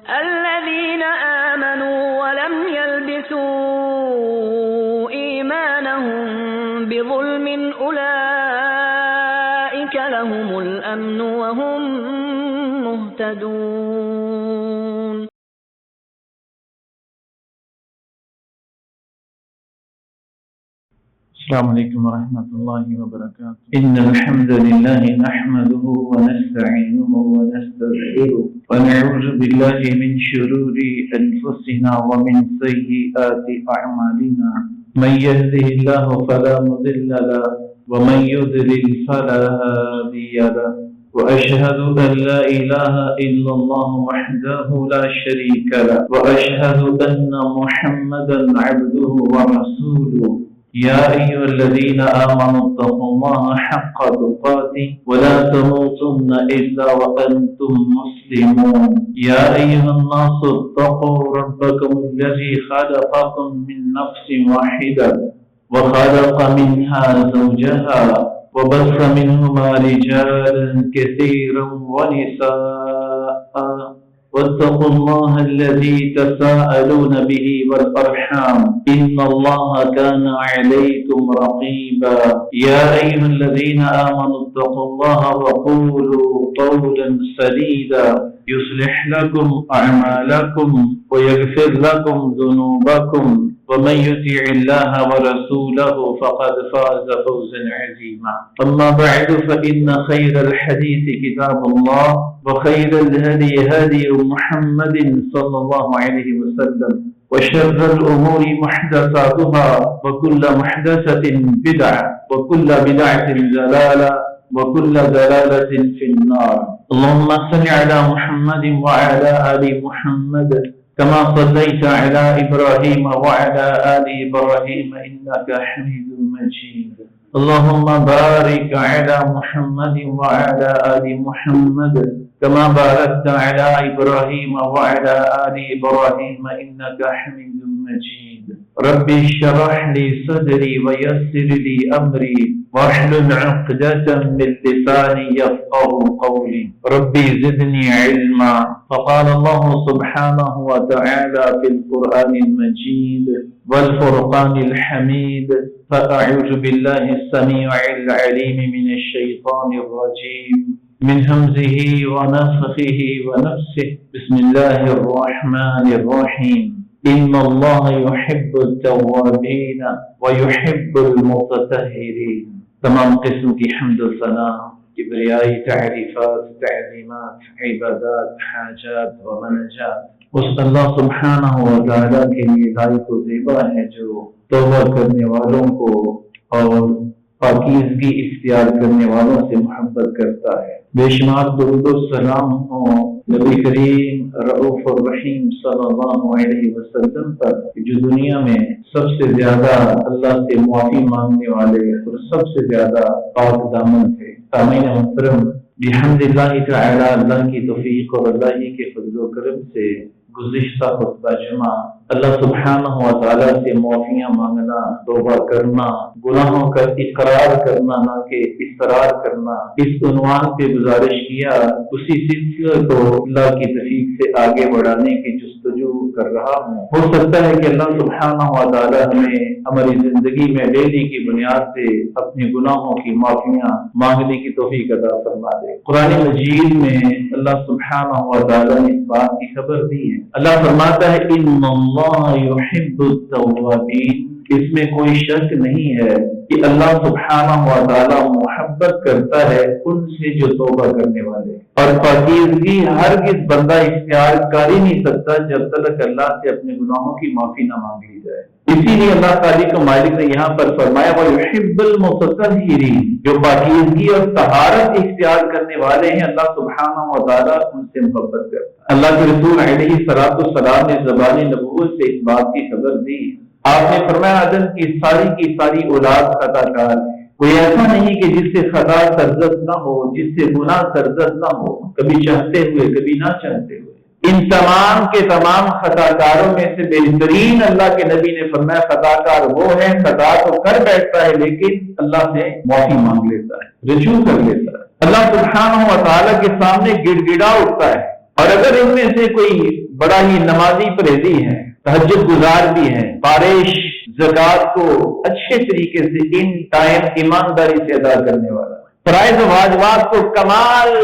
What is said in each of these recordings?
الذين آمنوا ولم يلبسوا إيمانهم بظلم أولئك لهم الأمن وهم مهتدون. السلام علیکم ورحمۃ اللہ وبرکاتہ. ان الحمد للہ نحمده ونستعینه ونستغفره ونعوذ باللہ من شرور انفسنا ومن سیئات اعمالنا من يهده الله فلا مضل له ومن يضلل فلا هادي له واشهد ان لا اله الا الله وحده لا شريك له واشهد ان محمدا عبده ورسوله. يا أيها الذين آمنوا اتقوا الله حق تقاته ولا تموتن إلا وأنتم مسلمون. يا أيها الناس اتقوا ربكم الذي خلقكم من نفس واحدة وخلق منها زوجها وبث منهما رجالا كثيرا ونساء واتقوا الله الذي تساءلون به والأرحام إن الله كان عليكم رقيبا. يا أيها الذين آمنوا اتقوا الله وقولوا قولا سديدا يصلح لكم أعمالكم ويغفر لكم ذنوبكم ومن يطع الله ورسوله فقد فاز فوزا عظيما. أما بعد فإن خير الحديث كتاب الله وخير الهدي هدي محمد صلى الله عليه وسلم وشر الأمور محدثاتها وكل محدثة بدعة وكل بدعة ضلالة وكل ضلالة في النار. اللهم صل على محمد وعلى آل محمد كما صليت على إبراهيم وعلى آل إبراهيم إنك حميد مجيد. اللهم بارك على محمد وعلى آل محمد كما باركت على إبراهيم وعلى آل إبراهيم إنك حميد مجيد. رب اشرح لي صدري ويسر لي أمري واحلل عقدة من لساني يفقهوا قولي. ربي زدني علما. فقال الله سبحانه وتعالى في القرآن المجيد والفرقان الحميد فأعوذ بالله السميع العليم من الشيطان الرجيم من همزه ونفخه ونفسه. بسم الله الرحمن الرحيم. إن الله يحب التوابين ويحب المتطهرين. تمام قسم کی حمد و ثنا، کبریائی، تعریفات، تعظیمات، عبادات، حاجات و مناجات اس اللہ سبحانہ و تعالیٰ کے لیے لائق و زیبا ہے جو توبہ کرنے والوں کو اور پاکیزگی اختیار کرنے والوں سے محبت کرتا ہے. بے شمار درود و سلام ہو نبی کریم رؤوف الرحیم صلی اللہ علیہ وسلم پر جو دنیا میں سب سے زیادہ اللہ سے معافی مانگنے والے اور سب سے زیادہ پاک دامن تھے. سامعین محترم، بحمد اللہ تعالی، اللہ کی توفیق اور اللہ ہی کے فضل و کرم سے گزشتہ خطبہ جمعہ اللہ سبحانہ و تعالیٰ سے معافیاں مانگنا، توبہ کرنا، گناہوں کا اقرار کرنا نہ کہ اصرار کرنا، اس عنوان پہ گزارش کیا. اسی سلسلے کو اللہ کی توفیق سے آگے بڑھانے کی جستجو کر رہا ہوں. ہو سکتا ہے کہ اللہ سبحانہ و تعالیٰ ہمیں ہماری زندگی میں ڈیلی کی بنیاد سے اپنے گناہوں کی معافیاں مانگنے کی توفیق عطا فرما دے. قرآن مجید میں اللہ سبحانہ و تعالیٰ نے اس بات کی خبر دی ہے. اللہ فرماتا ہے ان اللہ یحب التوابین. اس میں کوئی شک نہیں ہے کہ اللہ سبحانہ و تعالیٰ محبت کرتا ہے ان سے جو توبہ کرنے والے. اور پاکیزگی ہرگز بندہ اختیار کر ہی نہیں سکتا جب تک اللہ سے اپنے گناہوں کی معافی نہ مانگ لی جائے. اسی لیے اللہ خالق و مالک نے یہاں پر فرمایا وَيُحِبُّ الْمُتَطَهِّرِينَ. جو پاکیزگی اور طہارت اختیار کرنے والے ہیں اللہ سبحانہ و تعالیٰ ان سے محبت کرتا ہے. اللہ کے رسول علیہ السلام نے زبان نبوت سے اس بات کی خبر دی. آپ نے فرمایا آدم کی ساری اولاد خطا کار ہے. کوئی ایسا نہیں کہ جس سے خطا سرزد نہ ہو، جس سے گناہ سرزد نہ ہو، کبھی چاہتے ہوئے کبھی نہ چاہتے ہوئے. ان تمام کے تمام خطا کاروں میں سے بہترین اللہ کے نبی نے فرمایا خطا کار وہ ہے خطا تو کر بیٹھتا ہے لیکن اللہ سے معافی مانگ لیتا ہے، رجوع کر لیتا ہے، اللہ سبحانہ و تعالیٰ کے سامنے گڑ گڑا اٹھتا ہے. اور اگر ان میں سے کوئی بڑا ہی نمازی پرہیزی ہے، تہجد گزار بھی ہے، بارش زکات کو اچھے طریقے سے ان ٹائم ایمانداری سے ادا کرنے والا، فرائض و واجبات کو کمال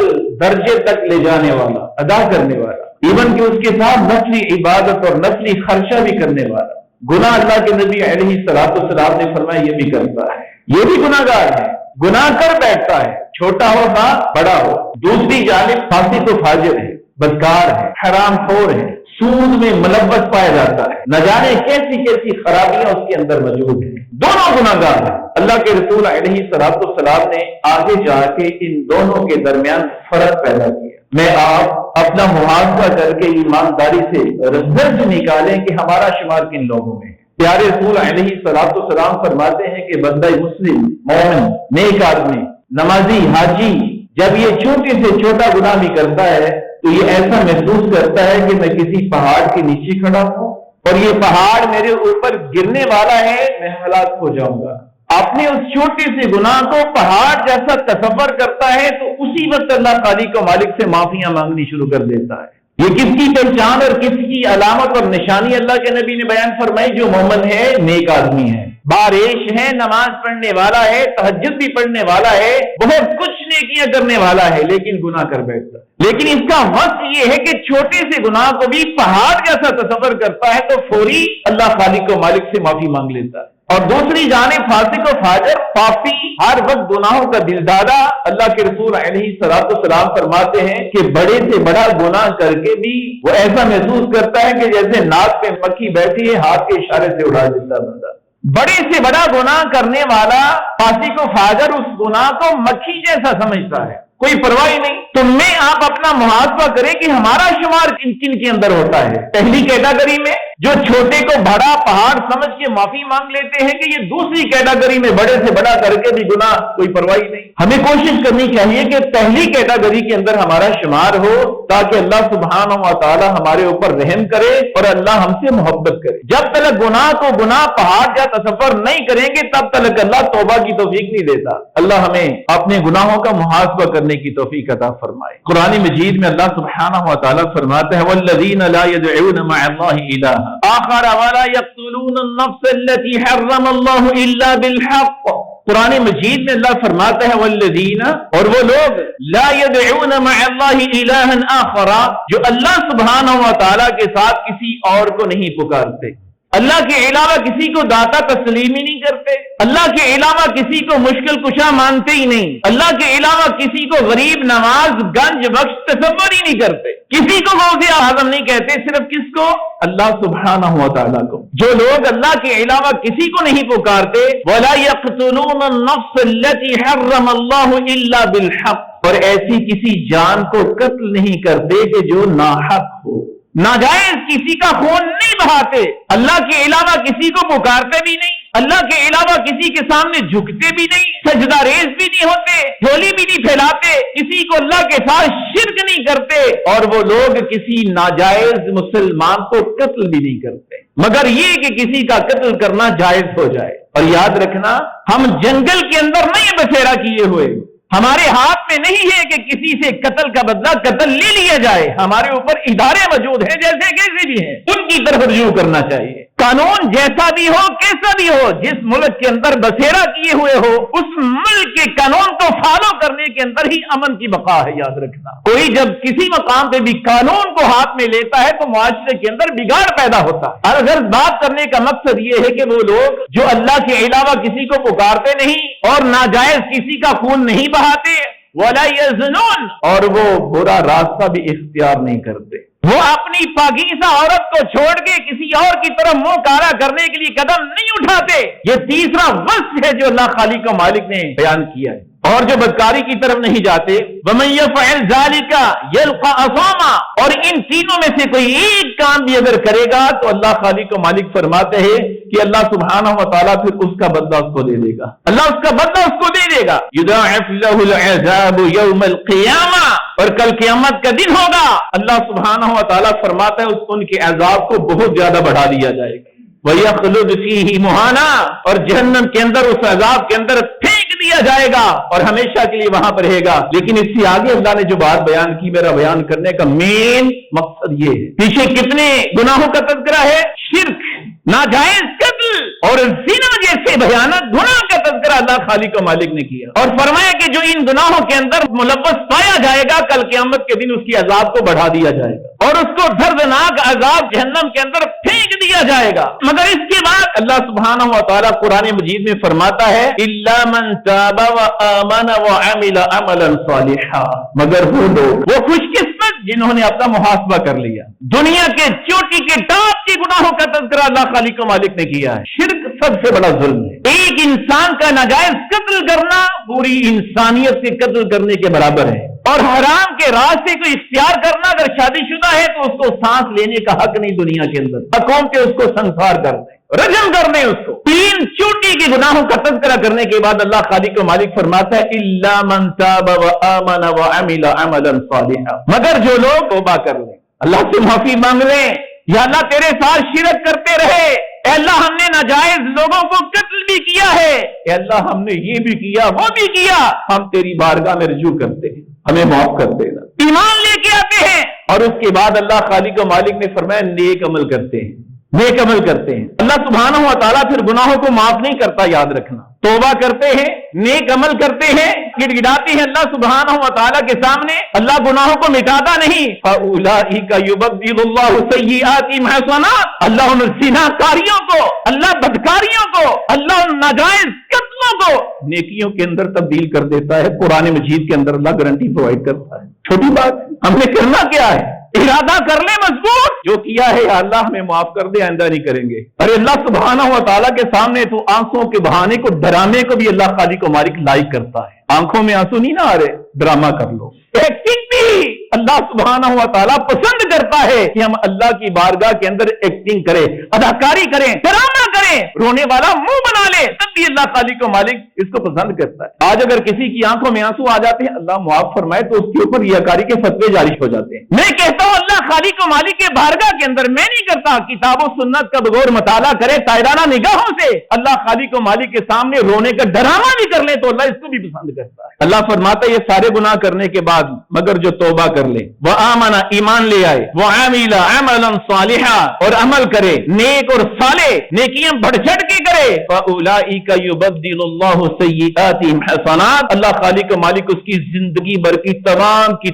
درجے تک لے جانے والا، ادا کرنے والا، ایون کہ اس کے ساتھ نفلی عبادت اور نفلی خرچہ بھی کرنے والا، گناہ اللہ کے نبی علیہ الصلوۃ والسلام نے فرمایا یہ بھی کرتا ہے، یہ بھی گناہ گار ہے، گناہ کر بیٹھتا ہے، چھوٹا ہو نہ بڑا ہو۔ دوسری جانب فاسق و فاجر ہے، بدکار ہے، حرام خور ہے، سود میں ملوث پایا جاتا ہے، نہ جانے کیسی کیسی خرابیاں اس کے اندر موجود ہیں، دونوں گناہ گار ہیں۔ اللہ کے رسول علیہ الصلوۃ والسلام نے آگے جا کے ان دونوں کے درمیان فرق پیدا کیا۔ میں آپ اپنا محاسبہ کر کے ایمانداری سے رزق نکالیں کہ ہمارا شمار کن لوگوں میں ہے۔ پیارے رسول علیہ الصلوۃ والسلام فرماتے ہیں کہ بندہ مسلم، مومن، نیک آدمی، نمازی، حاجی جب یہ چھوٹی سے چھوٹا گناہ بھی کرتا ہے تو یہ ایسا محسوس کرتا ہے کہ میں کسی پہاڑ کے نیچے کھڑا ہوں اور یہ پہاڑ میرے اوپر گرنے والا ہے، میں ہلاک ہو جاؤں گا۔ اپنے اس چھوٹے سے گناہ کو پہاڑ جیسا تصور کرتا ہے تو اسی وقت اللہ خالق و مالک سے معافیاں مانگنی شروع کر دیتا ہے۔ یہ کس کی پہچان اور کس کی علامت اور نشانی اللہ کے نبی نے بیان فرمائی؟ جو مومن ہے، نیک آدمی ہے، بارش ہے، نماز پڑھنے والا ہے، تہجد بھی پڑھنے والا ہے، بہت کچھ نیکیاں کرنے والا ہے، لیکن گناہ کر بیٹھتا ہے۔ لیکن اس کا وصف یہ ہے کہ چھوٹے سے گناہ کو بھی پہاڑ جیسا تصور کرتا ہے تو فوری اللہ خالق و مالک سے معافی مانگ لیتا ہے۔ اور دوسری جانب فاسق و فاجر، پاپی، ہر وقت گناہوں کا دل دادا، اللہ کے رسول علیہ الصلوۃ والسلام فرماتے ہیں کہ بڑے سے بڑا گناہ کر کے بھی وہ ایسا محسوس کرتا ہے کہ جیسے ناک پہ مکھی بیٹھی ہے، ہاتھ کے اشارے سے اڑا دیتا بندہ۔ بڑے سے بڑا گناہ کرنے والا فاسق و فاجر اس گناہ کو مکھی جیسا سمجھتا ہے، کوئی پرواہ نہیں۔ تو میں آپ اپنا محاسبہ کریں کہ ہمارا شمار کن کن کے اندر ہوتا ہے۔ پہلی کیٹیگری میں جو چھوٹے کو بڑا پہاڑ سمجھ کے معافی مانگ لیتے ہیں، کہ یہ دوسری کیٹیگری میں بڑے سے بڑا کر کے بھی گناہ کوئی پرواہ نہیں۔ ہمیں کوشش کرنی چاہیے کہ پہلی کیٹیگری کے اندر ہمارا شمار ہو تاکہ اللہ سبحانہ و تعالی ہمارے اوپر رحم کرے اور اللہ ہم سے محبت کرے۔ جب تک گناہ کو گناہ پہاڑ یا تصور نہیں کریں گے تب تک اللہ توبہ کی توفیق نہیں دیتا۔ اللہ ہمیں اپنے گناہوں کا محاسبہ کرنے کی توفیق عطا فرمائے۔ قرآن مجید میں اللہ سبحانہ و تعالی فرماتا ہے والذین لا يدعون مع اللہ الہ آخر ولا يقتلون النفس التي حرم اللہ الا بالحق۔ قرآن مجید میں اللہ فرماتا ہے والذین، اور وہ لوگ لا يدعون مع اللہ الہ آخر، جو اللہ سبحانہ و تعالی کے ساتھ کسی اور کو نہیں پکارتے، اللہ کے علاوہ کسی کو داتا تسلیم ہی نہیں کرتے، اللہ کے علاوہ کسی کو مشکل کشا مانتے ہی نہیں، اللہ کے علاوہ کسی کو غریب نواز گنج بخش تصور ہی نہیں کرتے، کسی کو غوث اعظم نہیں کہتے، صرف کس کو؟ اللہ سبحانہ و تعالیٰ کو۔ جو لوگ اللہ کے علاوہ کسی کو نہیں پکارتے، وَلَا يَقْتُلُونَ النَّفْسَ الَّتِي حَرَّمَ اللَّهُ إِلَّا بِالْحَقِّ، اور ایسی کسی جان کو قتل نہیں کرتے کہ جو ناحق ہو، ناجائز کسی کا خون نہیں بہاتے، اللہ کے علاوہ کسی کو پکارتے بھی نہیں، اللہ کے علاوہ کسی کے سامنے جھکتے بھی نہیں، سجدہ ریز بھی نہیں ہوتے، جھولی بھی نہیں پھیلاتے، کسی کو اللہ کے ساتھ شرک نہیں کرتے، اور وہ لوگ کسی ناجائز مسلمان کو قتل بھی نہیں کرتے مگر یہ کہ کسی کا قتل کرنا جائز ہو جائے۔ اور یاد رکھنا، ہم جنگل کے اندر نہیں بسیرا کیے ہوئے، ہمارے ہاتھ میں نہیں ہے کہ کسی سے قتل کا بدلہ قتل لے لیا جائے، ہمارے اوپر ادارے موجود ہیں جیسے کیسے بھی ہیں، ان کی طرف رجوع کرنا چاہیے۔ قانون جیسا بھی ہو، کیسا بھی ہو، جس ملک کے اندر بسیرا کیے ہوئے ہو، اس ملک کے قانون کو فالو کرنے کے اندر ہی امن کی بقا ہے۔ یاد رکھنا، کوئی جب کسی مقام پہ بھی قانون کو ہاتھ میں لیتا ہے تو معاشرے کے اندر بگاڑ پیدا ہوتا ہے۔ اور اگر بات کرنے کا مقصد یہ ہے کہ وہ لوگ جو اللہ کے علاوہ کسی کو پکارتے نہیں اور ناجائز کسی کا خون نہیں بہاتے، وَلَا يَزْنُونَ، اور وہ برا راستہ بھی اختیار نہیں کرتے، وہ اپنی پاکیزہ عورت کو چھوڑ کے کسی اور کی طرف منہ کارا کرنے کے لیے قدم نہیں اٹھاتے۔ یہ تیسرا وصف ہے جو اللہ خالق و مالک نے بیان کیا ہے۔ اور جو بدکاری کی طرف نہیں جاتے، وَمَن يَفْعَلْ ذَلِكَ يَلْقَ أَثَامًا، اور ان تینوں میں سے کوئی ایک کام بھی اگر کرے گا تو اللہ خالق و مالک فرماتے ہیں کہ اللہ سبحانہ و تعالیٰ پھر اس کا بدلہ اس کو دے دے گا، اللہ اس کا بدلہ اس کو دے دے گا۔ يُضَاعَفْ لَهُ الْعَذَابُ يَوْمَ الْقِيَامَةِ، اور کل قیامت کا دن ہوگا، اللہ سبحانہ و تعالیٰ فرماتا ہے ان کے عذاب کو بہت زیادہ بڑھا دیا جائے گا۔ وَيَخْلُدْ فِيهِ مُهَانًا، اور جہنم کے اندر اس عذاب کے اندر پھینک پھینک دیا جائے گا اور ہمیشہ کے لیے وہاں پر رہے گا۔ لیکن اس سے آگے اللہ نے جو بات بیان کی، میرا بیان کرنے کا مین مقصد یہ ہے، پیچھے کتنے گناہوں کا تذکرہ ہے؟ شرک، ناجائز قتل اور زنا جیسے بھیانک گناہ کا تذکرہ اللہ خالق و مالک نے کیا، اور فرمایا کہ جو ان گناہوں کے اندر ملوث پایا جائے گا، کل قیامت کے دن اس کی عذاب کو بڑھا دیا جائے گا اور اس کو دردناک عذاب جہنم کے اندر پھینک دیا جائے گا۔ مگر اس کے بعد اللہ سبحانہ و تعالیٰ قرآن مجید میں فرماتا ہے الا من تاب وآمن وعمل عملا صالحا، مگر وہ لوگ، وہ خوش قسمت جنہوں نے اپنا محاسبہ کر لیا۔ دنیا کے چوٹی کے ٹاپ کے گناہوں کا تذکرہ اللہ خالق و مالک نے کیا ہے۔ شرک سب سے بڑا ظلم ہے، ایک انسان کا ناجائز قتل کرنا پوری انسانیت کے قتل کرنے کے برابر ہے، اور حرام کے راستے کو اختیار کرنا، اگر شادی شدہ ہے تو اس کو سانس لینے کا حق نہیں دنیا کے اندر، حکومت کے اس کو سنسار کر دیں، رجم کر دیں اس کو۔ تین چوٹی کے گناہوں کا تذکرہ کرنے کے بعد اللہ خالق و مالک فرماتا ہے الا من تاب وآمن وعمل عملا صالحا، مگر جو لوگ توبہ کر لیں، اللہ سے معافی مانگ لیں، یا اللہ تیرے ساتھ شرک کرتے رہے، اے اللہ ہم نے ناجائز لوگوں کو قتل بھی کیا ہے، اے اللہ ہم نے یہ بھی کیا وہ بھی کیا، ہم تیری بارگاہ میں رجوع کرتے ہیں، ہمیں معاف کر دینا، ایمان لے کے آتے ہیں، اور اس کے بعد اللہ خالق و مالک نے فرمایا نیک عمل کرتے ہیں، نیک عمل کرتے ہیں۔ اللہ سبحانہ و تعالیٰ پھر گناہوں کو معاف نہیں کرتا، یاد رکھنا، توبہ کرتے ہیں، نیک عمل کرتے ہیں، گڑگڑاتے ہیں اللہ سبحانہ و تعالیٰ کے سامنے، اللہ گناہوں کو مٹاتا نہیں۔ فَأُولَٰئِكَ يُبَدِّلُ اللَّهُ سَيِّئَاتِهِمْ حَسَنَاتٍ، اللہ ان زناکاریوں کو، اللہ بدکاریوں کو، اللہ ان ناجائز قتلوں کو نیکیوں کے اندر تبدیل کر دیتا ہے۔ قرآن مجید کے اندر اللہ گارنٹی پرووائڈ کرتا ہے۔ چھوٹی بات، ہم نے کرنا کیا ہے؟ ارادہ کر لے مضبوط، جو کیا ہے یا اللہ ہمیں معاف کر دے، آئندہ نہیں کریں گے۔ ارے اللہ سبحانہ و تعالیٰ کے سامنے تو آنسوں کے بہانے کو، ڈرامے کو بھی اللہ خالق و مالک لائک کرتا ہے۔ آنکھوں میں آنسو نہیں نہ آ رہے، ڈرامہ کر لو۔ ایکٹنگ بھی اللہ سبحانہ و تعالیٰ پسند کرتا ہے کہ ہم اللہ کی بارگاہ کے اندر ایکٹنگ کریں، اداکاری کریں، ڈرامہ کریں، رونے والا منہ بنا لے، تب بھی اللہ خالق و مالک اس کو پسند کرتا ہے۔ آج اگر کسی کی آنکھوں میں آنسو آ جاتے ہیں، اللہ معاف فرمائے، تو اس کے اوپر ریاکاری کے فتوے جاری ہو جاتے ہیں۔ میں کہتا ہوں اللہ خالق و مالک کے بارگاہ کے اندر، میں نہیں کرتا، کتاب و سنت کا بغور مطالعہ کرے تائرانہ نگاہوں سے، اللہ خالق و مالک کے سامنے رونے کا ڈرامہ بھی کر لے تو اللہ اس کو بھی پسند کرتا ہے۔ اللہ فرماتا ہے یہ سارے گناہ کرنے کے بعد مگر جو توبہ کر لے، وہ آمنا ایمان لے آئے، وہ عامل عملا صالحا اور عمل کرے نیک اور صالح، نیکیاں بڑھ چڑھ کے کرے، فاولئک یبدل اللہ سیئاتہم حسنات، اللہ خالق و مالک اس کی زندگی بھر کی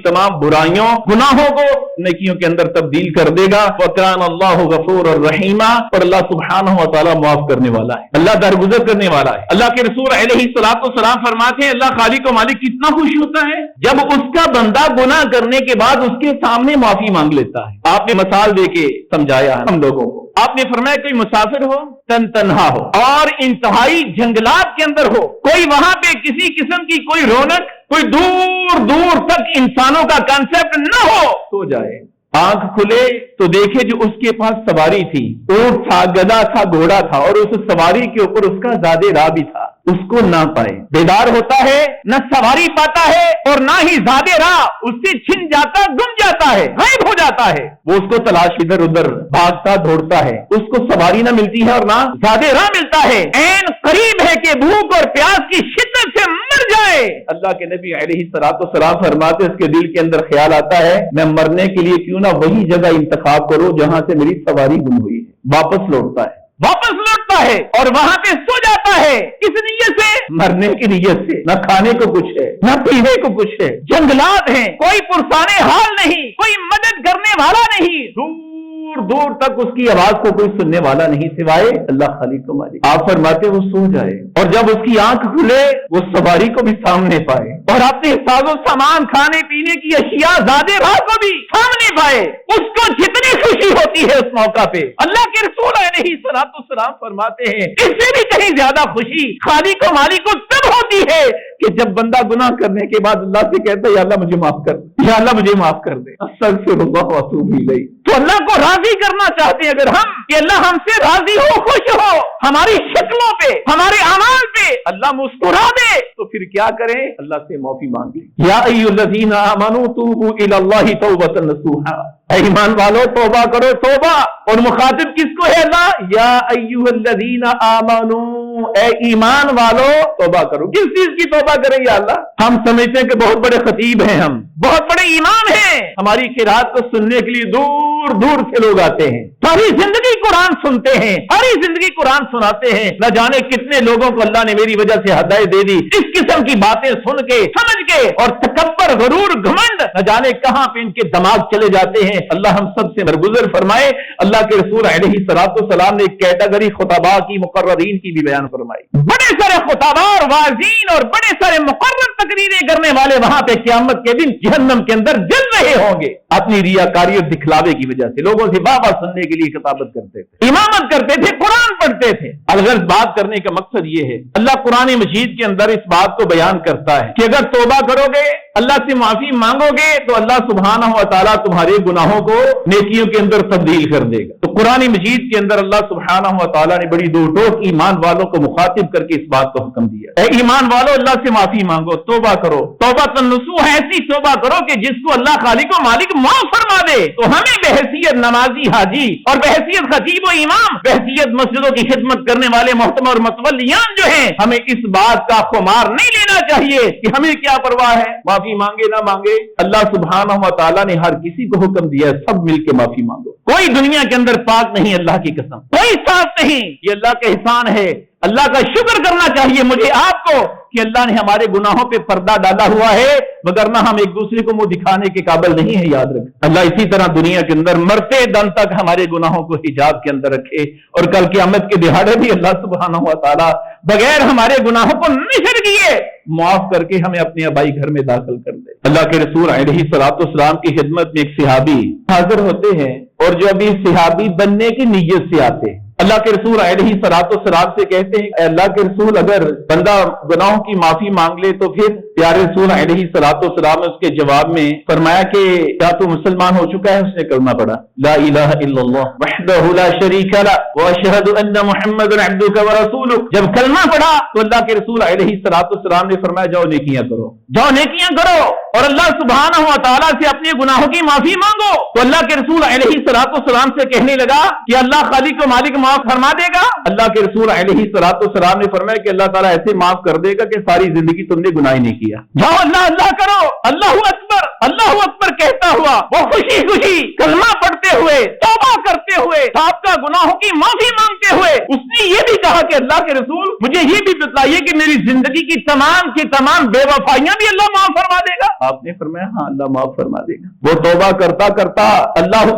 تمام برائیوں، گناہوں کو نیکیوں کے اندر تبدیل کر دے گا۔ وکان اللہ غفور الرحیم، اور اللہ سبحانہ و تعالی معاف کرنے والا ہے، اللہ درگزر کرنے والا ہے۔ اللہ کے رسول علیہ الصلوۃ والسلام فرماتے ہیں اللہ خالق و مالک کتنا خوش ہوتا ہے جب اس کا بندہ گناہ کرنے کے بعد اس کے سامنے معافی مانگ لیتا ہے۔ آپ نے مثال دے کے سمجھایا ہم لوگوں کو، آپ نے فرمایا کوئی مسافر ہو، تنہا ہو اور انتہائی جنگلات کے اندر ہو، کوئی وہاں پہ کسی قسم کی کوئی رونق، کوئی دور دور تک انسانوں کا کانسیپٹ نہ ہو، سو جائے، آنکھ کھلے تو دیکھے جو اس کے پاس سواری تھی، اونٹ تھا، گدھا تھا، گھوڑا تھا، اور اس سواری کے اوپر اس کا زیادہ راہ بھی تھا، اس کو نہ پائے، بیدار ہوتا ہے، نہ سواری پاتا ہے اور نہ ہی زیادہ راہ، اس سے چھن جاتا، گم جاتا ہے، غائب ہو جاتا ہے، وہ اس کو تلاش ادھر ادھر بھاگتا دوڑتا ہے، اس کو سواری نہ ملتی ہے اور نہ زیادہ راہ ملتا ہے، عین قریب ہے کہ بھوک اور پیاس کی شدت سے مر جائے۔ اللہ کے نبی علیہ الصلوۃ والسلام فرماتے اس کے دل کے اندر خیال آتا ہے میں مرنے کے لیے کیوں نہ وہی جگہ انتخاب کروں جہاں سے میری سواری گم ہوئی ہے، واپس لوٹتا ہے اور وہاں پہ سو جاتا ہے، کس نیت سے؟ مرنے کی نیت سے، نہ کھانے کو کچھ ہے، نہ پینے کو کچھ ہے، جنگلات ہیں، کوئی پرسانے حال نہیں، کوئی مدد کرنے والا نہیں، دور دور تک اس کی آواز کو کوئی سننے والا نہیں سوائے اللہ خالق و مالک۔ آپ فرماتے وہ سو جائے اور جب اس کی آنکھ کھلے وہ سواری کو بھی سامنے پائے اور اپنے ساز و سامان، کھانے پینے کی اشیاء، زیادہ راہ کو بھی سامنے پائے، اس کو جتنی خوشی ہوتی ہے اس موقع پہ، اللہ کے رسول علیہ الصلوۃ والسلام فرماتے ہیں اس سے بھی کہیں زیادہ خوشی خالق و مالک کو تب ہوتی ہے کہ جب بندہ گناہ کرنے کے بعد اللہ سے کہتا ہے یا اللہ مجھے معاف کر دے، یا اللہ مجھے معاف کر دے، استغفر اللہ واتوب الیہ۔ تو اللہ کو راضی کرنا چاہتے ہیں اگر ہم کہ اللہ ہم سے راضی ہو، خوش ہو، ہماری شکلوں پہ، ہمارے اعمال پہ اللہ مسکرا دے، تو پھر کیا کریں؟ اللہ سے معافی مانگیں۔ یا ایھا الذین آمنوا توبوا الی اللہ توبۃ نصوحا، اے ایمان والو توبہ کرو توبہ. اور مخاطب کس کو ہے اللہ؟ یا ایھا الذین آمنو، اے ایمان والو توبہ کرو. کس چیز کی توبہ کریں یا اللہ؟ ہم سمجھتے ہیں کہ بہت بڑے خطیب ہیں، ہم بہت بڑے امام ہیں، ہماری قرات کو سننے کے لیے دور دور سے لوگ آتے ہیں، ساری زندگی قرآن سنتے ہیں، ساری زندگی قرآن سناتے ہیں. نہ جانے کتنے لوگوں کو اللہ نے میری وجہ سے ہدایت دے دی، اس قسم کی باتیں سن کے سمجھ کے، اور تکبر غرور گھمنڈ نہ جانے کہاں پہ ان کے دماغ چلے جاتے ہیں. اللہ ہم سب سے درگزر فرمائے. اللہ کے رسول علیہ السلام نے ایک کیٹیگری خطباء کی مقررین کی بھی بیان فرمائی. بڑے سارے خطباء اور واعظین اور بڑے سارے مقرر تقریریں کرنے والے وہاں پہ قیامت کے دن جہنم کے اندر جل رہے ہوں گے، اپنی ریاکاری اور دکھلاوے کی وجہ سے. لوگوں سے بابا سننے کے لیے خطابت کرتے تھے، امامت کرتے تھے، قرآن پڑھتے تھے. الغرض بات کرنے کا مقصد یہ ہے، اللہ قرآن مجید کے اندر اس بات کو بیان کرتا ہے کہ اگر توبہ کرو گے، اللہ سے معافی مانگو گے، تو اللہ سبحانہ و تعالیٰ تمہارے گناہوں کو نیکیوں کے اندر تبدیل کر دے گا. تو قرآن مجید کے اندر اللہ سبحانہ و تعالیٰ نے بڑی دو ٹوک ایمان والوں کو مخاطب کر کے اس بات کو حکم دیا. اے ایمان والو اللہ سے معافی مانگو، توبہ کرو. توبہ النصوح، ایسی توبہ کرو کہ جس کو اللہ خالق و مالک معاف فرما دے. تو ہمیں بحیثیت نمازی حاجی اور بحیثیت خطیب و امام، بحیثیت مسجدوں کی خدمت کرنے والے محترم اور متولیان جو ہیں، ہمیں اس بات کا خمار نہیں لینا چاہیے کہ ہمیں کیا پرواہ ہے، معافی مانگے نہ مانگے. اللہ سبحانہ و تعالیٰ نے ہر کسی کو حکم دیا، سب مل کے معافی مانگو. کوئی دنیا کے اندر پاک نہیں، اللہ کی قسم کوئی صاف نہیں. یہ اللہ کا احسان ہے. اللہ کا شکر کرنا چاہیے مجھے آپ کو کہ اللہ نے ہمارے گناہوں پہ پردہ ڈالا ہوا ہے، مگر نہ ہم ایک دوسرے کو منہ دکھانے کے قابل نہیں ہے. یاد رکھ اللہ اسی طرح دنیا کے اندر مرتے دم تک ہمارے گناہوں کو حجاب کے اندر رکھے، اور کل قیامت کے دہاڑے بھی اللہ سبحانہ و تعالیٰ بغیر ہمارے گناہوں کو نشر کیے معاف کر کے ہمیں اپنے آبائی گھر میں داخل کر دے. اللہ کے رسول علیہ السلام کی خدمت میں ایک صحابی حاضر ہوتے ہیں، اور جو ابھی صحابی بننے کی نیت سے آتے ہیں، اللہ کے رسول علیہ السلام سے کہتے ہیں اے اللہ کے رسول اگر بندہ گناہوں کی معافی مانگ لے تو پھر؟ پیارے رسول علیہ السلام نے اس کے جواب میں فرمایا کہ کیا تو مسلمان ہو چکا ہے؟ اس نے کلمہ پڑھا، لا الہ الا اللہ وحدہ لا شریک لہ واشہد ان محمد عبدہ ورسولہ. جب کلمہ پڑھا تو اللہ کے رسول علیہ السلام نے فرمایا جاؤ نیکیاں کرو، جاؤ نیکیاں کرو، اور اللہ سبحانہ و تعالیٰ سے اپنے گناہوں کی معافی مانگو. تو اللہ کے رسول علیہ السلام سے کہنے لگا کہ اللہ خالق و مالک معاف فرما دے گا. اللہ کے رسول علیہ السلام نے فرمایا کہ اللہ تعالیٰ ایسے معاف کر دے گا کہ ساری زندگی تم نے گناہ نہیں کیا. جاؤ اللہ اللہ کرو، اللہ اکبر کہتا ہوا وہ خوشی خوشی کلمہ پڑھتے ہوئے، توبہ کرتے ہوئے، سابقہ گناہوں کی معافی مانگتے ہوئے اس نے یہ بھی کہا کہ اللہ کے رسول مجھے یہ بھی بتائیے کہ میری زندگی کی تمام بے وفائیاں بھی اللہ معاف فرما دے گا. آپ نے فرمایا ہاں اللہ معاف فرما دے گا. وہ توبہ کرتا کرتا اللہ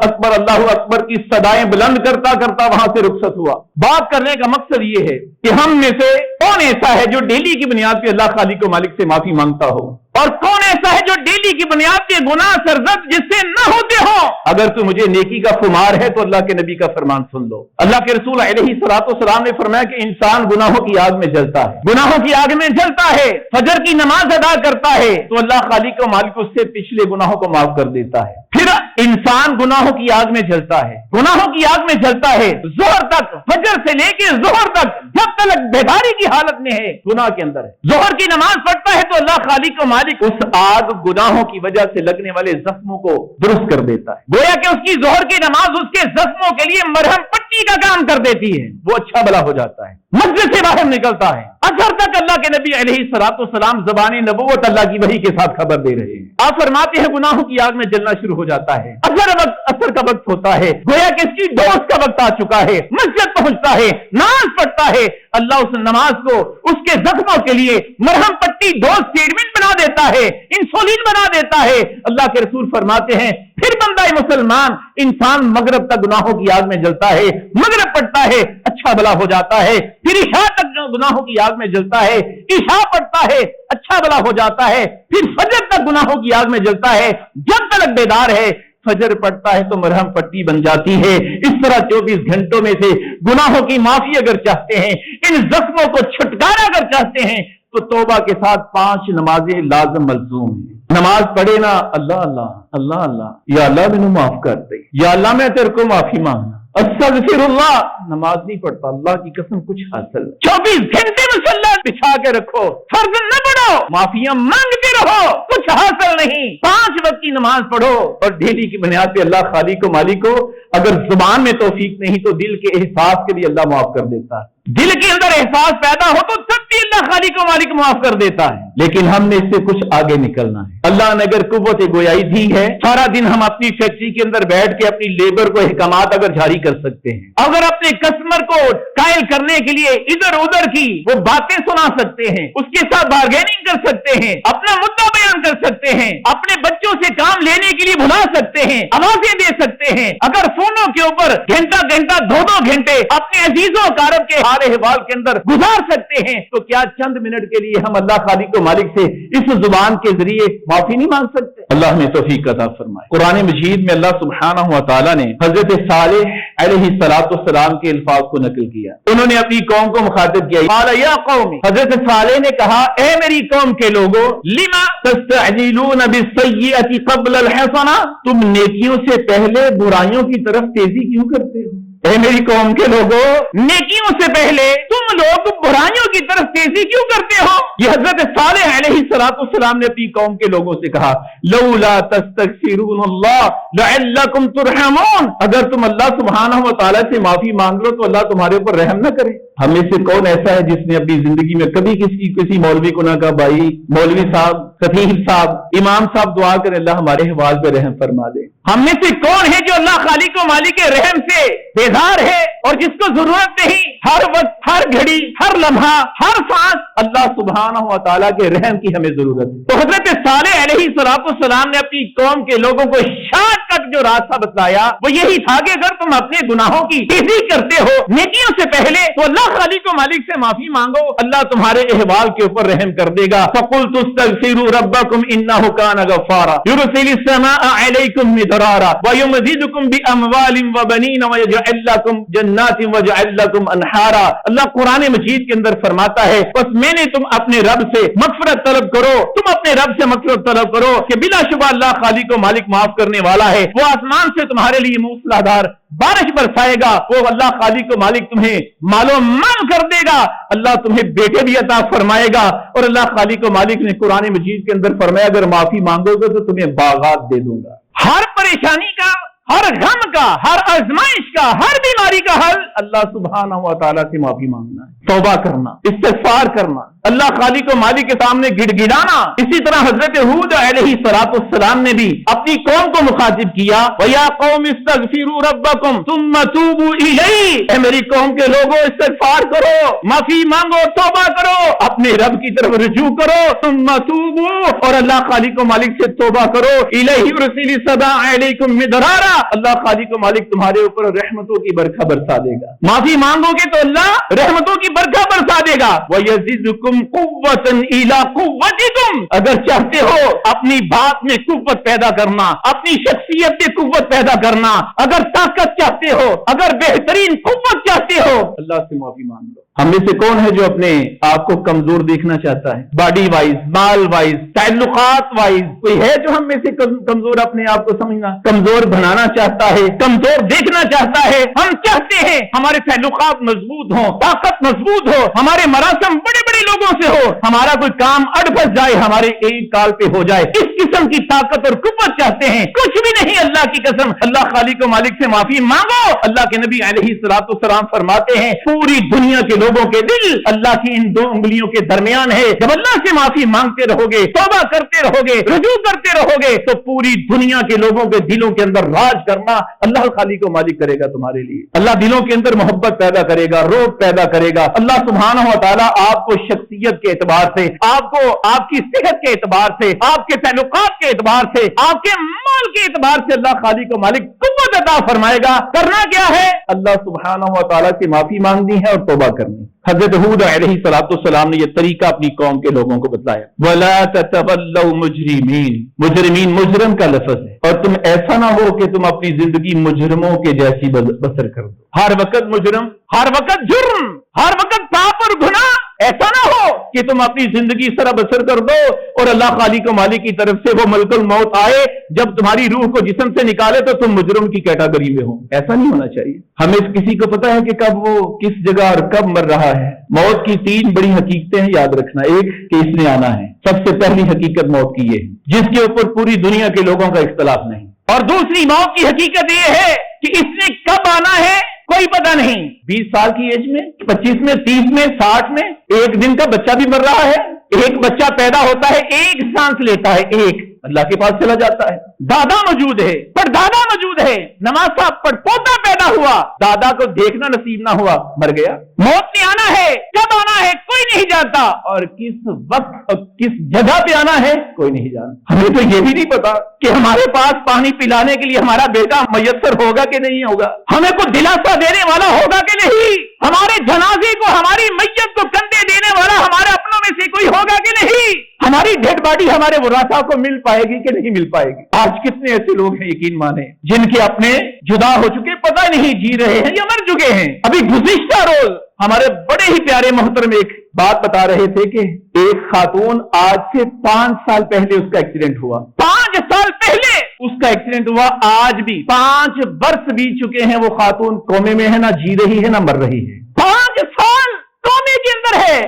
اکبر کی صدائیں بلند کرتا کرتا وہاں سے رخصت ہوا. بات کرنے کا مقصد یہ ہے کہ ہم میں سے کون ایسا ہے جو ڈیلی کی بنیاد پہ اللہ خالق و مالک سے معافی مانگتا ہو، اور کون ایسا ہے جو ڈیلی کی بنیاد پہ گناہ سرزد جس سے نہ ہوتے ہو. اگر تو مجھے نیکی کا خمار ہے تو اللہ کے نبی کا فرمان سن لو. اللہ کے رسول علیہ السلام نے فرمایا کہ انسان گناہوں کی آگ میں جلتا ہے، گناہوں کی آگ میں جلتا ہے، فجر کی نماز ادا کرتا ہے تو اللہ خالق و مالک اس سے پچھلے گناہوں کو معاف کر دیتا ہے. پھر انسان گناہوں کی آگ میں جلتا ہے، گناہوں کی آگ میں جلتا ہے ظہر تک، فجر سے لے کے ظہر تک، جب تک بیداری کی حالت میں ہے گناہ کے اندر ہے. ظہر کی نماز پڑھتا ہے تو اللہ خالق و مالک اس آگ گناہوں کی وجہ سے لگنے والے زخموں کو درست کر دیتا ہے. گویا کہ اس کی ظہر کی نماز اس کے زخموں کے لیے مرہم پٹی کا کام کر دیتی ہے، وہ اچھا بھلا ہو جاتا ہے، مسجد سے باہر نکلتا ہے. اثر تک اللہ کے نبی علیہ السلام زبان نبوت اللہ کی وحی کے ساتھ خبر دے رہے ہیں. آپ فرماتے ہیں گناہوں کی آگ میں جلنا شروع ہو جاتا ہے، اثر کا وقت ہوتا ہے، گویا کہ اس کی ڈوز کا وقت آ چکا ہے، مسجد پہنچتا ہے، نماز پڑھتا ہے. اللہ اس نماز کو اس کے زخموں کے لیے مرہم پٹی ڈوز ٹریٹمنٹ بنا دیتا ہے، انسولین بنا دیتا ہے. اللہ کے رسول فرماتے ہیں پھر بندہ مسلمان انسان مغرب تک گناہوں کی آگ میں جلتا ہے، مغرب پڑھتا ہے اچھا بھلا ہو جاتا ہے، پھر عشاء تک گناہوں کی آگ میں جلتا ہے، عشاء پڑھتا ہے اچھا بھلا ہو جاتا ہے، پھر فجر تک گناہوں کی آگ میں جلتا ہے جب تک بیدار ہے. فجر پڑتا ہے تو مرہم پٹی بن جاتی ہے. اس طرح 24 گھنٹوں میں سے گناہوں کی معافی اگر چاہتے ہیں، ان زخموں کو چھٹکارا اگر چاہتے ہیں تو توبہ کے ساتھ 5 نمازیں لازم ملزوم ہیں. نماز پڑھے نا اللہ اللہ اللہ اللہ، یا اللہ مینوں معاف کر دے، یا اللہ میں تیرے کو معافی مانگنا، استغفراللہ، نماز نہیں پڑھتا، اللہ کی قسم کچھ حاصل نہیں۔ 24 گھنٹے مصلی بچھا کے رکھو، فرض نہ پڑھو، معافیاں مانگتے رہو، کچھ حاصل نہیں۔ 5 وقت کی نماز پڑھو اور ڈیلی کی بنیاد پہ اللہ خالق و مالک کو اگر زبان میں توفیق نہیں تو دل کے احساس کے لیے اللہ معاف کر دیتا ہے۔ دل کے اندر احساس پیدا ہو تو تب بھی اللہ خالق و مالک معاف کر دیتا ہے، لیکن ہم نے اس سے کچھ آگے نکلنا ہے۔ اللہ نے اگر قوت گویائی دی ہے، سارا دن ہم اپنی فیکٹری کے اندر بیٹھ کے اپنی لیبر کو احکامات اگر جاری کر سکتے ہیں، اگر اپنے کسٹمر کو قائل کرنے کے لیے ادھر ادھر کی وہ باتیں سنا سکتے ہیں، اس کے ساتھ بارگیننگ کر سکتے ہیں، اپنا مدعا بیان کر سکتے ہیں، اپنے بچوں سے کام لینے کے لیے بلا سکتے ہیں، آوازیں دے سکتے ہیں، اگر فونوں کے اوپر گھنٹہ گھنٹہ 2 گھنٹے اپنے عزیزوں اقارب کے حال احوال کے اندر گزار سکتے ہیں، تو کیا چند منٹ کے لیے ہم اللہ خالق و مالک سے اس زبان کے ذریعے معافی نہیں مانگ سکتے؟ اللہ ہمیں توفیق عطا فرمائے۔ قرآن مجید میں اللہ سبحانہ و تعالی نے حضرت صالح علیہ السلام کے الفاظ کو نقل کیا۔ انہوں نے اپنی قوم کو مخاطب کیا، قال یا قوم، حضرت صالح نے کہا اے میری قوم کے لوگوں، لما تستعجلون بالسیئۃ قبل الحسنہ، تم نیکیوں سے پہلے برائیوں کی طرف تیزی کیوں کرتے ہو؟ اے میری قوم کے لوگوں، نیکیوں سے پہلے تم لوگ برائیوں کی طرف تیزی کیوں کرتے ہو؟ یہ حضرت صالح علیہ السلام نے اپنی قوم کے لوگوں سے کہا، لولا تستغفرون اللہ لعلکم ترحمون، اگر تم اللہ سبحانہ و تعالیٰ سے معافی مانگ لو تو اللہ تمہارے اوپر رحم نہ کرے۔ ہم میں سے کون ایسا ہے جس نے اپنی زندگی میں کبھی کسی مولوی کو نہ کہا، بھائی مولوی صاحب، خطیب صاحب، امام صاحب دعا کریں اللہ ہمارے حوال پہ رحم فرما دے؟ ہم میں سے کون ہے جو اللہ خالق و مالک کے رحم سے بیزار ہے اور جس کو ضرورت نہیں ہر وقت، ہر گھڑی، ہر لمحہ، ہر سانس اللہ سبحانہ و تعالیٰ کے رحم کی ہمیں ضرورت ہے۔ تو حضرت صالح علیہ السلام نے اپنی قوم کے لوگوں کو شارٹ کٹ جو راستہ بتایا وہ یہی تھا کہ اگر تم اپنے گناہوں کی تیزی کرتے ہو نیکیوں سے پہلے تو اللہ خالق و مالک سے معافی مانگو، اللہ تمہارے احوال کے اوپر رحم کر دے گا۔ فَقُلْتُ اسْتَغْفِرُوا رَبَّكُمْ إِنَّهُ كَانَ غَفَّارًا يُرْسِلِ السَّمَاءَ عَلَيْكُمْ مِدْرَارًا وَيُمْدِدْكُمْ بِأَمْوَالٍ وَبَنِينَ وَيَجْعَلْ لَكُمْ جَنَّاتٍ وَيَجْعَلْ لَكُمْ أَنْهَارًا۔ اللہ قرآن مجید کے اندر فرماتا ہے بس میں نے تم اپنے رب سے مغفرت طلب کرو، تم اپنے رب سے مغفرت طلب کرو کہ بلا شبہ اللہ خالق و مالک معاف کرنے والا ہے، وہ آسمان سے تمہارے لیے موسلادھار بارش برسائے گا، وہ اللہ خالق و مالک تمہیں مال و مال کر دے گا، اللہ تمہیں بیٹے بھی عطا فرمائے گا، اور اللہ خالق و مالک نے قرآن مجید کے اندر فرمایا اگر معافی مانگو گے تو تمہیں باغات دے دوں گا۔ ہر پریشانی کا، ہر غم کا، ہر آزمائش کا، ہر بیماری کا حل اللہ سبحانہ و تعالیٰ سے معافی مانگنا ہے، توبہ کرنا، استغفار کرنا، اللہ خالق و مالک کے سامنے گڑ گڑانا۔ اسی طرح حضرت ہود علیہ السلام نے بھی اپنی قوم کو مخاطب کیا، وَيَا قَوْمِ اسْتَغْفِرُوا رَبَّكُمْ ثُمَّ تُوبُوا إِلَيْهِ، اے میری قوم کے لوگوں استغفار کرو، معافی مانگو، توبہ کرو، اپنے رب کی طرف رجوع کرو، ثُمَّ تُوبُوا، اور اللہ خالق و مالک سے توبہ کرو، إِلَيْهِ يُرْسِلِ السَّمَاءَ عَلَيْكُمْ مِدْرَارًا، اللہ خالق و مالک تمہارے اوپر رحمتوں کی برکھا برسا دے گا۔ معافی مانگو گے تو اللہ رحمتوں کی برکھا برسا دے گا۔ وَيَزِدْكُمْ قُوَّةً إِلَىٰ قُوَّتِكُمْ، اگر چاہتے ہو اپنی بات میں قوت پیدا کرنا، اپنی شخصیت میں قوت پیدا کرنا، اگر طاقت چاہتے ہو، اگر بہترین قوت چاہتے ہو، اللہ سے معافی مانگ لو۔ ہم میں سے کون ہے جو اپنے آپ کو کمزور دیکھنا چاہتا ہے؟ باڈی وائز، مال وائز، تعلقات وائز، کوئی ہے جو ہم میں سے کمزور اپنے آپ کو سمجھنا، کمزور بنانا چاہتا ہے، کمزور دیکھنا چاہتا ہے؟ ہم چاہتے ہیں ہمارے تعلقات مضبوط ہوں، طاقت مضبوط ہو، ہمارے مراسم بڑے بڑے لوگوں سے ہو، ہمارا کوئی کام اڑ پھنس جائے ہمارے ایک کال پہ ہو جائے، اس قسم کی طاقت اور قوت چاہتے ہیں؟ کچھ بھی نہیں، اللہ کی قسم، اللہ خالق و مالک سے معافی مانگو۔ اللہ کے نبی علیہ السلام فرماتے ہیں پوری دنیا کے لوگوں کے دل اللہ کی ان 2 انگلیوں کے درمیان ہے، جب اللہ سے معافی مانگتے رہو گے، توبہ کرتے رہو گے، رجوع کرتے رہو گے تو پوری دنیا کے لوگوں کے دلوں کے اندر راج کرنا اللہ خالق و مالک کرے گا تمہارے لیے۔ اللہ دلوں کے اندر محبت پیدا کرے گا، روب پیدا کرے گا۔ اللہ سبحانہ و تعالیٰ آپ کو شخصیت کے اعتبار سے، آپ کو آپ کی صحت کے اعتبار سے، آپ کے تعلقات کے اعتبار سے، آپ کے مال کے اعتبار سے اللہ خالق و مالک قوت عطا فرمائے گا۔ کرنا کیا ہے؟ اللہ سبحانہ و تعالیٰ سے معافی مانگنی ہے اور توبہ کرنی۔ حضرت ہود علیہ السلام نے یہ طریقہ اپنی قوم کے لوگوں کو بتلایا، وَلَا تَتَوَلَّوْا مُجْرِمِينَ، مجرمین مجرم کا لفظ ہے، اور تم ایسا نہ ہو کہ تم اپنی زندگی مجرموں کے جیسی بسر کر دو۔ ہر وقت مجرم، ہر وقت جرم، ہر وقت پاپ اور گناہ، ایسا نہ ہو کہ تم اپنی زندگی سر بسر کر دو اور اللہ خالق و مالک کی طرف سے وہ ملک الموت آئے، جب تمہاری روح کو جسم سے نکالے تو تم مجرم کی کیٹیگری میں ہو۔ ایسا نہیں ہونا چاہیے۔ ہمیں کسی کو پتا ہے کہ کب وہ کس جگہ اور کب مر رہا ہے؟ موت کی 3 بڑی حقیقتیں ہیں، یاد رکھنا۔ ایک کہ اس نے آنا ہے، سب سے پہلی حقیقت موت کی یہ ہے جس کے اوپر پوری دنیا کے لوگوں کا اختلاف نہیں۔ اور دوسری موت کی حقیقت یہ ہے کہ اس نے کب آنا ہے کوئی پتہ نہیں۔ 20 سال کی ایج میں، 25 میں، 30 میں، 60 میں، ایک دن کا بچہ بھی مر رہا ہے۔ ایک بچہ پیدا ہوتا ہے، ایک سانس لیتا ہے، ایک اللہ کے پاس چلا جاتا ہے۔ دادا موجود ہے، پردادا موجود ہے، نماز صاحب پر پوتا پیدا ہوا، دادا کو دیکھنا نصیب نہ ہوا، مر گیا۔ موت نے آنا ہے، کب آنا ہے کوئی نہیں جانتا، اور کس وقت اور کس جگہ پہ آنا ہے کوئی نہیں جانتا۔ ہمیں تو یہ بھی نہیں پتا کہ ہمارے پاس پانی پلانے کے لیے ہمارا بیٹا میسر ہوگا کہ نہیں ہوگا، ہمیں کوئی دلاسا دینے والا ہوگا کہ نہیں، ہمارے جنازے کو، ہماری میت کو کندھے دینے والا ہمارے اپنوں میں سے کوئی ہوگا کہ نہیں، ہماری ڈیڈ باڈی ہمارے ورثاء کو مل پائے گی کہ نہیں مل پائے گی۔ آج کتنے ایسے لوگ ہیں یقین مانے جن کے اپنے جدا ہو چکے، پتہ نہیں جی رہے ہیں یا مر چکے ہیں۔ ابھی گزشتہ روز ہمارے بڑے ہی پیارے محترم ایک بات بتا رہے تھے کہ ایک خاتون آج سے 5 سال پہلے اس کا ایکسیڈنٹ ہوا، 5 سال پہلے اس کا ایکسیڈنٹ ہوا، آج بھی 5 برس بیت چکے ہیں، وہ خاتون کومے میں ہے، نہ جی رہی ہے نہ مر رہی ہے۔ 5 سال کومے کے اندر ہے،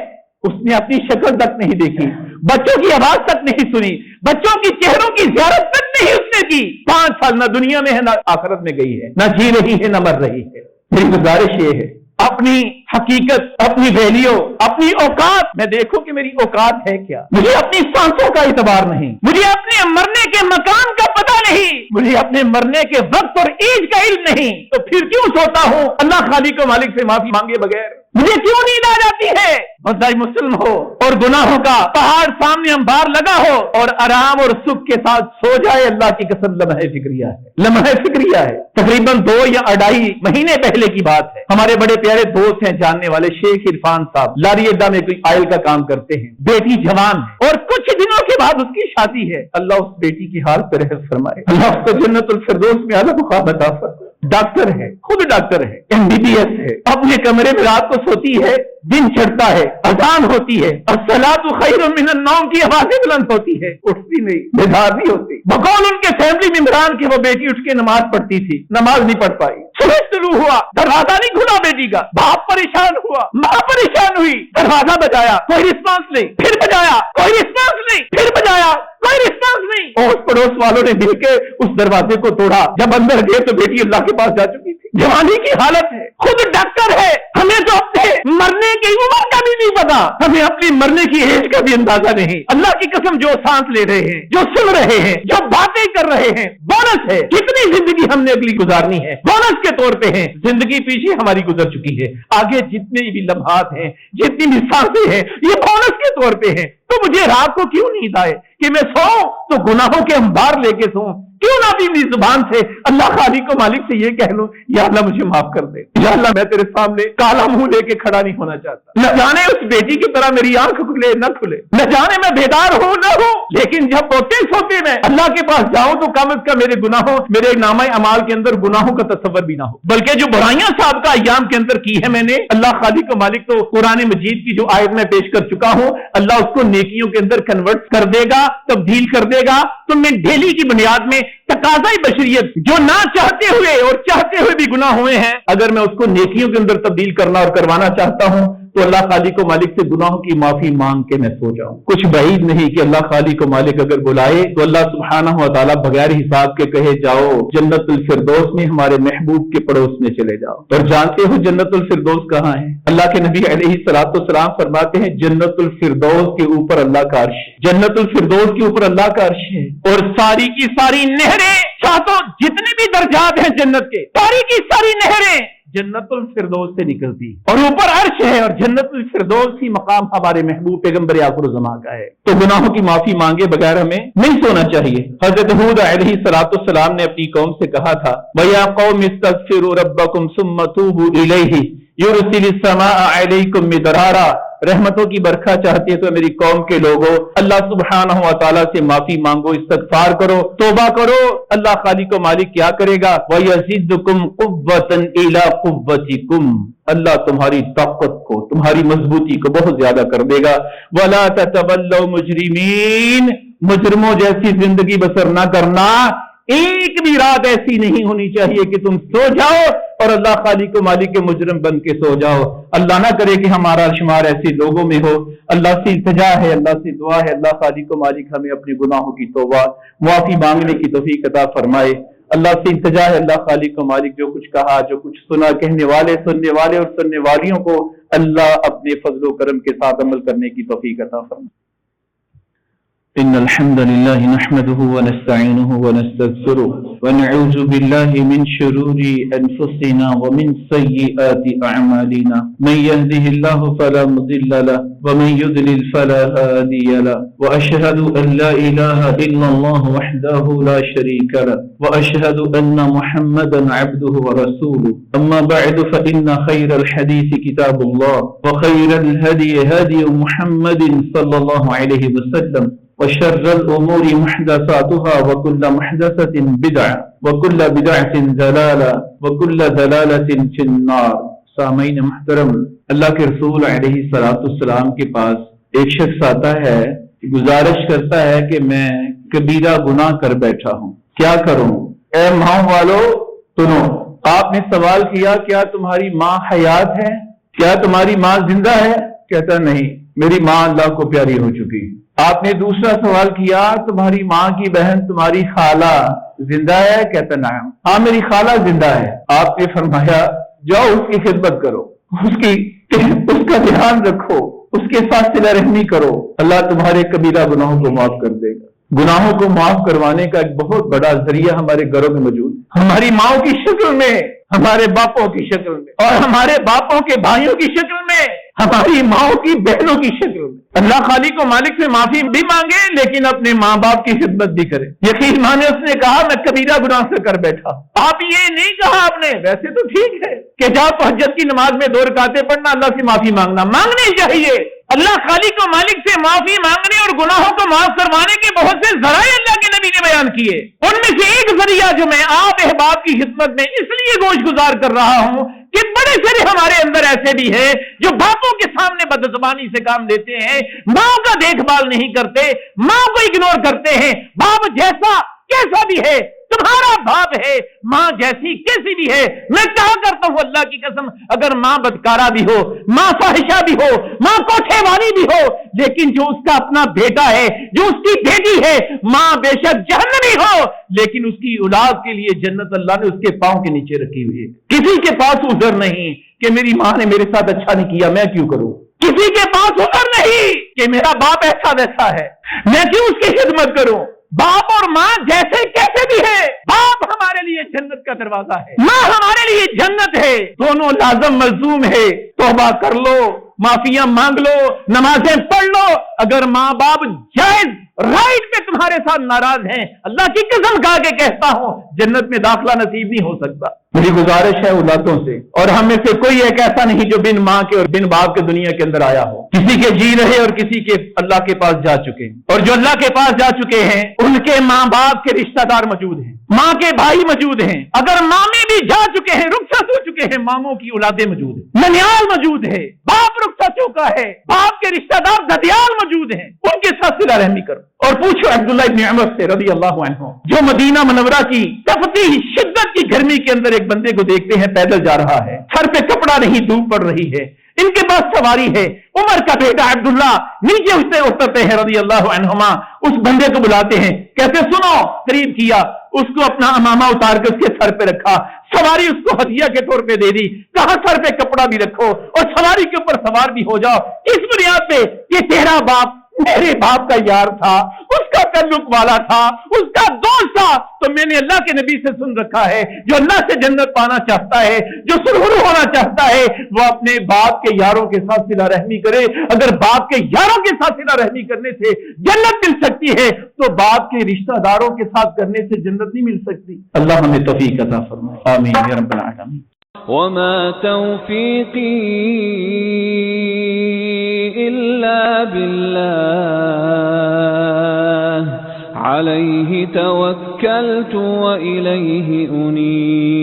اس نے اپنی شکل تک نہیں دیکھی، بچوں کی آواز تک نہیں سنی، بچوں کی چہروں کی زیارت تک نہیں اس نے کی۔ 5 سال نہ دنیا میں ہے نہ آخرت میں گئی ہے، نہ جی رہی ہے نہ مر رہی ہے۔ میری گزارش یہ ہے اپنی حقیقت، اپنی ویلیو، اپنی اوقات میں دیکھو کہ میری اوقات ہے کیا۔ مجھے اپنی سانسوں کا اعتبار نہیں، مجھے اپنے مرنے کے مکان کا پتہ نہیں، مجھے اپنے مرنے کے وقت اور ایج کا علم نہیں، تو پھر کیوں سوتا ہوں اللہ خالق و مالک سے معافی مانگے بغیر؟ مجھے کیوں نیند آ جاتی ہے؟ بندہ مسلم ہو اور گناہوں کا پہاڑ سامنے انبار لگا ہو اور آرام اور سکھ کے ساتھ سو جائے، اللہ کی قسم لمحہ فکریہ ہے، لمحہ فکریہ ہے۔ تقریباً 2 یا 2.5 مہینے پہلے کی بات ہے، ہمارے بڑے پیارے دوست ہیں جاننے والے شیخ عرفان صاحب، لاری اڈا میں کوئی آئل کا کام کرتے ہیں، بیٹی جوان ہے اور کچھ دنوں کے بعد اس کی شادی ہے۔ اللہ اس بیٹی کی حال پر رحم فرمائے، اللہ اس کو جنت الفردوس میں اعلیٰ مقام عطا فرمائے۔ ڈاکٹر ہے، خود ڈاکٹر ہے، MBBS ہے، اپنے کمرے میں رات کو سوتی ہے، دن چڑھتا ہے، اذان ہوتی ہے، الصلاۃ خیر من النوم کی آوازیں بلند ہوتی ہے، اٹھتی نہیں، بیدار نہیں ہوتی۔ بقول ان کے فیملی ممبران کی وہ بیٹی اٹھ کے نماز پڑھتی تھی، نماز نہیں پڑھ پائی، سورج طلوع ہوا، دروازہ نہیں کھلا بیٹی کا، باپ پریشان ہوا، ماں پریشان ہوئی، دروازہ بجایا کوئی رسپانس نہیں، پھر بجایا کوئی رسپانس نہیں، پھر بجایا کوئی رسپانس نہیں، اور پڑوس والوں نے مل کے اس دروازے کو توڑا، جب اندر گئے تو بیٹی اللہ کے پاس جا چکی تھی، جوانی کی حالت ہے، خود ڈاکٹر ہے۔ ہمیں تو اپنے مرنے کی عمر کا بھی نہیں پتا، ہمیں اپنی مرنے کی ایج کا بھی اندازہ نہیں۔ اللہ کی قسم جو سانس لے رہے ہیں، جو سن رہے ہیں، جو باتیں کر رہے ہیں، بونس ہے۔ کتنی زندگی ہم نے اگلی گزارنی ہے، بونس کے طور پہ ہیں۔ زندگی پیچھے ہماری گزر چکی ہے، آگے جتنے بھی لمحات ہیں، جتنی بھی سانسیں ہیں، یہ بونس کے طور پہ ہیں۔ تو مجھے رات کو کیوں نیند آئے کہ میں سوؤں تو گناہوں کے انبار لے کے سوؤں؟ کیوں نہ بھی میری زبان سے اللہ خالق و مالک سے یہ کہہ لوں، یا اللہ مجھے معاف کر دے، یا اللہ میں تیرے سامنے کالا منہ لے کے کھڑا نہیں ہونا چاہتا۔ نہ جانے اس بیٹی کی طرح میری آنکھ کھلے نہ کھلے، نہ جانے میں بیدار ہوں نہ ہوں، لیکن جب ہوتے سوتے میں اللہ کے پاس جاؤں تو کم از کم میرے گناہوں، میرے نامہ اعمال کے اندر گناہوں کا تصور بھی نہ ہو، بلکہ جو برائیاں سابقہ ایام کے اندر کی ہے میں نے، اللہ خالق و مالک تو قرآن مجید کی جو آیت میں پیش کر چکا ہوں، اللہ اس کو نیکیوں کے اندر کنورٹ کر دے گا، تبدیل کر دے گا۔ تو میں ڈیلی کی بنیاد میں تقاضۂ بشریت جو نہ چاہتے ہوئے اور چاہتے ہوئے بھی گناہ ہوئے ہیں، اگر میں اس کو نیکیوں کے اندر تبدیل کرنا اور کروانا چاہتا ہوں تو اللہ خالق و مالک سے گناہوں کی معافی مانگ کے میں سو جاؤں۔ کچھ بعید نہیں کہ اللہ خالق و مالک اگر بلائے تو اللہ سبحانہ و تعالیٰ بغیر حساب کے کہے جاؤ جنت الفردوس میں ہمارے محبوب کے پڑوس میں چلے جاؤ۔ اور جانتے ہو جنت الفردوس کہاں ہے؟ اللہ کے نبی علیہ الصلوۃ والسلام فرماتے ہیں جنت الفردوس کے اوپر اللہ کا عرش ہے، جنت الفردوس کے اوپر اللہ کا عرش ہے، اور ساری کی ساری نہریں، چاہتوں جتنے بھی درجات ہیں جنت کے، ساری کی ساری نہریں جنت الفردوس سے نکلتی، اور اوپر عرش ہے، اور جنت الفردوس ہی مقام ہمارے محبوب پیغمبر آخر الزمان کا ہے۔ تو گناہوں کی معافی مانگے بغیر ہمیں نہیں سونا چاہیے۔ حضرت ہود علیہ السلام نے اپنی قوم سے کہا تھا وَيَا قَوْمِ اسْتَغْفِرُوا رَبَّكُمْ ثُمَّ تُوبُوا إِلَيْهِ یرسل السماء علیکم مدرارا، رحمتوں کی برکھا چاہتی ہے تو میری قوم کے لوگوں اللہ سبحانہ و تعالیٰ سے معافی مانگو، استغفار کرو، توبہ کرو۔ اللہ خالق و مالک کیا کرے گا؟ وَيَزِدُكُمْ قُوَّةً إِلَىٰ قُوَّتِكُمْ، اللہ تمہاری طاقت کو، تمہاری مضبوطی کو بہت زیادہ کر دے گا۔ وَلَا تَتَوَلَّوْا مُجْرِمِينَ، مجرموں جیسی زندگی بسر نہ کرنا، ایک بھی رات ایسی نہیں ہونی چاہیے کہ تم سو جاؤ اور اللہ خالق و مالک کے مجرم بن کے سو جاؤ۔ اللہ نہ کرے کہ ہمارا شمار ایسے لوگوں میں ہو۔ اللہ سے التجا ہے، اللہ سے دعا ہے، اللہ خالق و مالک ہمیں اپنے گناہوں کی توبہ معافی مانگنے کی توفیق عطا فرمائے۔ اللہ سے التجا ہے، اللہ خالق و مالک جو کچھ کہا، جو کچھ سنا، کہنے والے، سننے والے اور سننے والیوں کو اللہ اپنے فضل و کرم کے ساتھ عمل کرنے کی توفیق عطا فرمائے۔ إن الحمد لله نحمده ونستعينه ونستغفره ونعوذ بالله من شرور أنفسنا ومن سيئات أعمالنا، من يهده الله فلا مضل له ومن يضلل فلا هادي له، وأشهد أن لا إله إلا الله وحده لا شريك له، وأشهد أن محمدا عبده ورسوله، أما بعد فإن خير الحديث كتاب الله، وخير الهدي هدي محمد صلى الله عليه وسلم، وشر الأمور محدثاتها وكل محدثة بدعة وكل بدعة ضلالة وكل ضلالة في النار۔ سامعین محترم، اللہ کے رسول علیہ السلام کے پاس ایک شخص آتا ہے، گزارش کرتا ہے کہ میں کبیرہ گناہ کر بیٹھا ہوں، کیا کروں؟ اے ماں والو سنو، آپ نے سوال کیا کیا تمہاری ماں حیات ہے؟ کیا تمہاری ماں زندہ ہے؟ کہتا نہیں، میری ماں اللہ کو پیاری ہو چکی۔ آپ نے دوسرا سوال کیا تمہاری ماں کی بہن تمہاری خالہ زندہ ہے؟ کہتا نعم، ہاں میری خالہ زندہ ہے۔ آپ نے فرمایا جاؤ اس کی خدمت کرو، اس کا دھیان رکھو، اس کے ساتھ صلہ رحمی کرو، اللہ تمہارے کبیرہ گناہوں کو معاف کر دے گا۔ گناہوں کو معاف کروانے کا ایک بہت بڑا ذریعہ ہمارے گھروں میں موجود ہے، ہماری ماؤں کی شکل میں، ہمارے باپوں کی شکل میں، اور ہمارے باپوں کے بھائیوں کی شکل میں، ہماری ماؤں کی بہنوں کی شکل میں۔ اللہ خالق و مالک سے معافی بھی مانگے لیکن اپنے ماں باپ کی خدمت بھی کرے۔ یقین مانے اس نے کہا میں کبیرہ گناہ سے کر بیٹھا، آپ یہ نہیں کہا آپ نے، ویسے تو ٹھیک ہے کہ جاؤ تہجد کی نماز میں 2 رکعتیں پڑھنا، اللہ سے معافی مانگنا، مانگنی چاہیے۔ اللہ خالق و مالک سے معافی مانگنے اور گناہوں کو معاف کروانے کے بہت سے ذرائع اللہ کے نبی نے بیان کیے، ان میں سے ایک ذریعہ جو میں آپ احباب کی خدمت میں اس لیے گوش گزار کر رہا ہوں کہ بڑے سارے ہمارے اندر ایسے بھی ہیں جو باپوں کے سامنے بدزبانی سے کام لیتے ہیں، ماں کا دیکھ بھال نہیں کرتے، ماں کو اگنور کرتے ہیں۔ باپ جیسا کیسا بھی ہے تمہارا باپ ہے، ماں جیسی کیسی بھی ہے۔ میں کہا کرتا ہوں اللہ کی قسم، اگر ماں بدکارہ بھی ہو، ماں فاحشہ بھی ہو، ماں کوٹھے والی بھی ہو، لیکن جو اس کا اپنا بیٹا ہے، جو اس کی بیٹی ہے، ماں بے شک جہنمی ہو لیکن اس کی اولاد کے لیے جنت اللہ نے اس کے پاؤں کے نیچے رکھی ہوئی ہے۔ کسی کے پاس عذر نہیں کہ میری ماں نے میرے ساتھ اچھا نہیں کیا، میں کیوں کروں؟ کسی کے پاس عذر نہیں کہ میرا باپ ایسا ویسا ہے، میں کیوں اس کی خدمت کروں؟ باپ اور ماں جیسے کیسے بھی ہے، باپ ہمارے لیے جنت کا دروازہ ہے، ماں ہمارے لیے جنت ہے، دونوں لازم ملزوم ہے۔ توبہ کر لو، معافیاں مانگ لو، نمازیں پڑھ لو۔ اگر ماں باپ جائز رائٹ پہ تمہارے ساتھ ناراض ہیں، اللہ کی قسم کھا کے کہتا ہوں جنت میں داخلہ نصیب نہیں ہو سکتا۔ میری گزارش ہے اولادوں سے، اور ہم میں سے کوئی ایک ایسا نہیں جو بن ماں کے اور بن باپ کے دنیا کے اندر آیا ہو، کسی کے جی رہے اور کسی کے اللہ کے پاس جا چکے، اور جو اللہ کے پاس جا چکے ہیں ان کے ماں باپ کے رشتہ دار موجود ہیں، ماں کے بھائی موجود ہیں، اگر مامے بھی جا چکے ہیں، رخصت ہو چکے ہیں، ماموں کی اولادیں موجود ہیں، ننیال موجود ہے، باپ رخصت چکا ہے، باپ کے رشتہ دار ددیال موجود ہیں، ان کے ساتھ صلہ رحمی کرو۔ اور پوچھو عبداللہ ابن عمر سے رضی اللہ عنہ، جو مدینہ منورہ کی تپتی شدت کی گرمی کے اندر ایک بندے کو دیکھتے ہیں پیدل جا رہا ہے، سر پہ کپڑا نہیں، دھوپ پڑ رہی ہے، ان کے پاس سواری ہے، عمر کا بیٹا عبداللہ نیچے اترتے ہیں رضی اللہ عنہما، اس بندے کو بلاتے ہیں، کہتے سنو، قریب کیا، اس کو اپنا امامہ اتار کے اس کے سر پہ رکھا، سواری اس کو ہدیہ کے طور پہ دے دی، کہا سر پہ کپڑا بھی رکھو اور سواری کے اوپر سوار بھی ہو جاؤ، اس بنیاد پہ کہ تیرا باپ میرے باپ کا یار تھا، اس کا تعلق والا تھا، اس کا دوست تھا، تو میں نے اللہ کے نبی سے سن رکھا ہے جو اللہ سے جنت پانا چاہتا ہے، جو سرخرو ہونا چاہتا ہے، وہ اپنے باپ کے یاروں کے ساتھ صلہ رحمی کرے۔ اگر باپ کے یاروں کے ساتھ صلہ رحمی کرنے سے جنت مل سکتی ہے تو باپ کے رشتہ داروں کے ساتھ کرنے سے جنت نہیں مل سکتی۔ اللہ ہمیں توفیق عطا فرمائے، آمین یا رب العالمین۔ وما توفيقي إلا بالله عليه توكلت وإليه أنيب